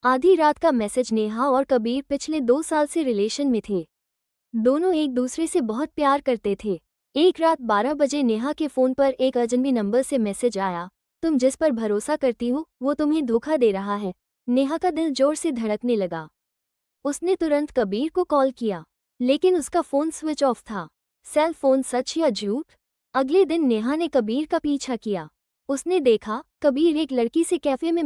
आधी रात का मैसेज। नेहा और कबीर पिछले 2 साल से रिलेशन में थे। दोनों एक दूसरे से बहुत प्यार करते थे। एक रात 12 बजे नेहा के फोन पर एक अजनबी नंबर से मैसेज आया, तुम जिस पर भरोसा करती हो वो तुम्हें धोखा दे रहा है। नेहा का दिल जोर से धड़कने लगा। उसने तुरंत कबीर को कॉल किया, लेकिन उसका फोन स्विच ऑफ था। सेल फोन सच या झूठ? अगले दिन नेहा ने कबीर का पीछा किया। उसने देखा कबीर एक लड़की से कैफे में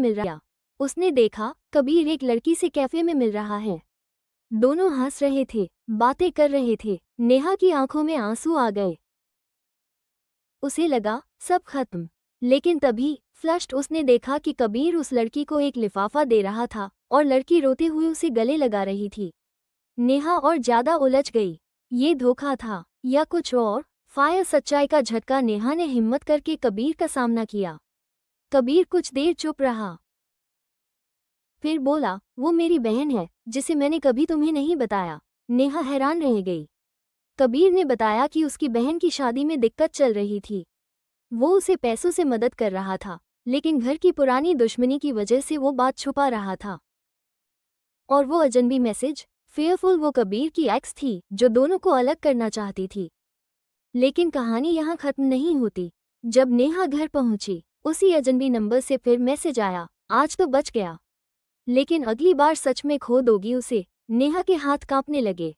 मिल रहा है। दोनों हंस रहे थे, बातें कर रहे थे। नेहा की आंखों में आंसू आ गए। उसे लगा सब खत्म। लेकिन तभी फ्लश्ड उसने देखा कि कबीर उस लड़की को एक लिफाफा दे रहा था और लड़की रोते हुए उसे गले लगा रही थी। नेहा और ज्यादा उलझ गई। ये धोखा था या कुछ और? फायर सच्चाई का झटका। नेहा ने हिम्मत करके कबीर का सामना किया। कबीर कुछ देर चुप रहा, फिर बोला, वो मेरी बहन है जिसे मैंने कभी तुम्हें नहीं बताया। नेहा हैरान रह गई। कबीर ने बताया कि उसकी बहन की शादी में दिक्कत चल रही थी। वो उसे पैसों से मदद कर रहा था, लेकिन घर की पुरानी दुश्मनी की वजह से वो बात छुपा रहा था। और वो अजनबी मैसेज, फेयरफुल, वो कबीर की एक्स थी जो दोनों को अलग करना चाहती थी। लेकिन कहानी यहाँ खत्म नहीं होती। जब नेहा घर पहुंची, उसी अजनबी नंबर से फिर मैसेज आया, आज तो बच गया, लेकिन अगली बार सच में खो दोगी उसे। नेहा के हाथ कांपने लगे।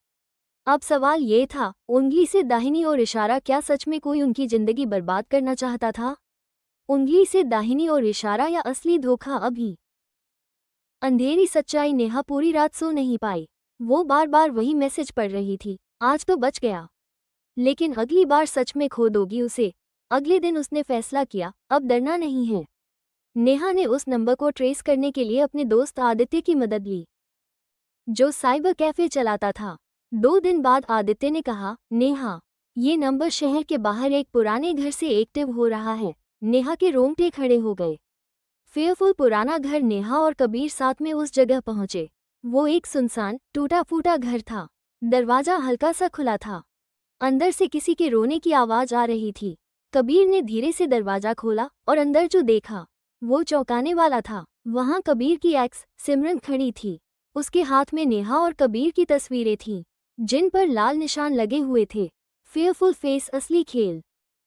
अब सवाल ये था, उंगली से दाहिनी ओर इशारा, क्या सच में कोई उनकी जिंदगी बर्बाद करना चाहता था? उंगली से दाहिनी ओर इशारा या असली धोखा? अभी अंधेरी सच्चाई। नेहा पूरी रात सो नहीं पाई। वो बार बार वही मैसेज पढ़ रही थी, आज तो बच गया, लेकिन अगली बार सच में खो दोगी उसे। अगले दिन उसने फैसला किया, अब डरना नहीं है। नेहा ने उस नंबर को ट्रेस करने के लिए अपने दोस्त आदित्य की मदद ली, जो साइबर कैफे चलाता था। 2 दिन बाद आदित्य ने कहा, नेहा, ये नंबर शहर के बाहर एक पुराने घर से एक्टिव हो रहा है। नेहा के रोंगटे खड़े हो गए। फेयरफुल पुराना घर। नेहा और कबीर साथ में उस जगह पहुंचे। वो एक सुनसान टूटा फूटा घर था। दरवाजा हल्का सा खुला था। अंदर से किसी के रोने की आवाज आ रही थी। कबीर ने धीरे से दरवाजा खोला और अंदर जो देखा वो चौंकाने वाला था। वहां कबीर की एक्स सिमरन खड़ी थी। उसके हाथ में नेहा और कबीर की तस्वीरें थीं, जिन पर लाल निशान लगे हुए थे। फेयरफुल फेस, असली खेल।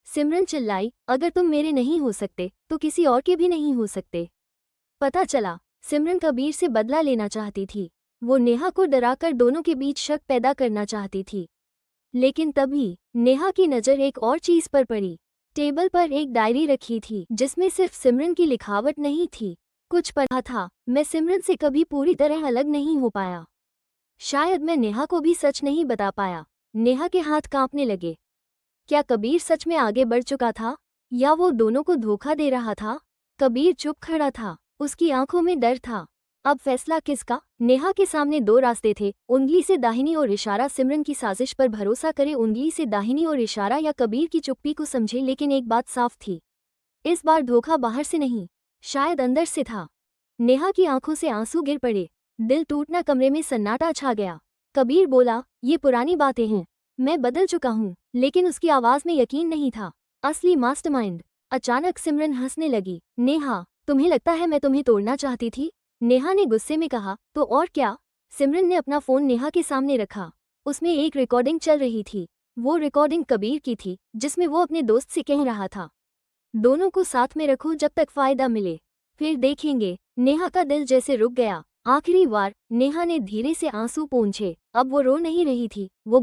सिमरन चिल्लाई, अगर तुम मेरे नहीं हो सकते तो किसी और के भी नहीं हो सकते। पता चला सिमरन कबीर से बदला लेना चाहती थी। वो नेहा को डराकर दोनों के बीच शक पैदा करना चाहती थी। लेकिन तभी नेहा की नज़र एक और चीज पर पड़ी। टेबल पर एक डायरी रखी थी, जिसमें सिर्फ सिमरन की लिखावट नहीं थी। कुछ पढ़ा था, मैं सिमरन से कभी पूरी तरह अलग नहीं हो पाया। शायद मैं नेहा को भी सच नहीं बता पाया। नेहा के हाथ कांपने लगे। क्या कबीर सच में आगे बढ़ चुका था, या वो दोनों को धोखा दे रहा था? कबीर चुप खड़ा था, उसकी आंखों में डर था। अब फैसला किसका? नेहा के सामने 2 रास्ते थे, उंगली से दाहिनी ओर इशारा। सिमरन की साजिश पर भरोसा करे, उंगली से दाहिनी ओर इशारा, या कबीर की चुप्पी को समझे। लेकिन एक बात साफ थी, इस बार धोखा बाहर से नहीं, शायद अंदर से था। नेहा की आंखों से आंसू गिर पड़े, दिल टूटना। कमरे में सन्नाटा छा गया। कबीर बोला, ये पुरानी बातें हैं, मैं बदल चुका हूँ। लेकिन उसकी आवाज में यकीन नहीं था। असली मास्टरमाइंड। अचानक सिमरन हंसने लगी। नेहा, तुम्हें लगता है मैं तुम्हें तोड़ना चाहती थी? नेहा ने गुस्से में कहा, तो और क्या? सिमरन ने अपना फोन नेहा के सामने रखा। उसमें एक रिकॉर्डिंग चल रही थी। वो रिकॉर्डिंग कबीर की थी, जिसमें वो अपने दोस्त से कह रहा था, दोनों को साथ में रखो जब तक फायदा मिले, फिर देखेंगे। नेहा का दिल जैसे रुक गया। आखिरी बार नेहा ने धीरे से आंसू पोंछे। अब वो रो नहीं रही थी, वो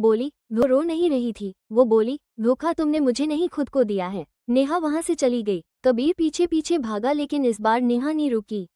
बोली, धोखा तुमने मुझे नहीं, खुद को दिया है। नेहा वहां से चली गई। कबीर पीछे पीछे भागा, लेकिन इस बार नेहा नहीं रुकी।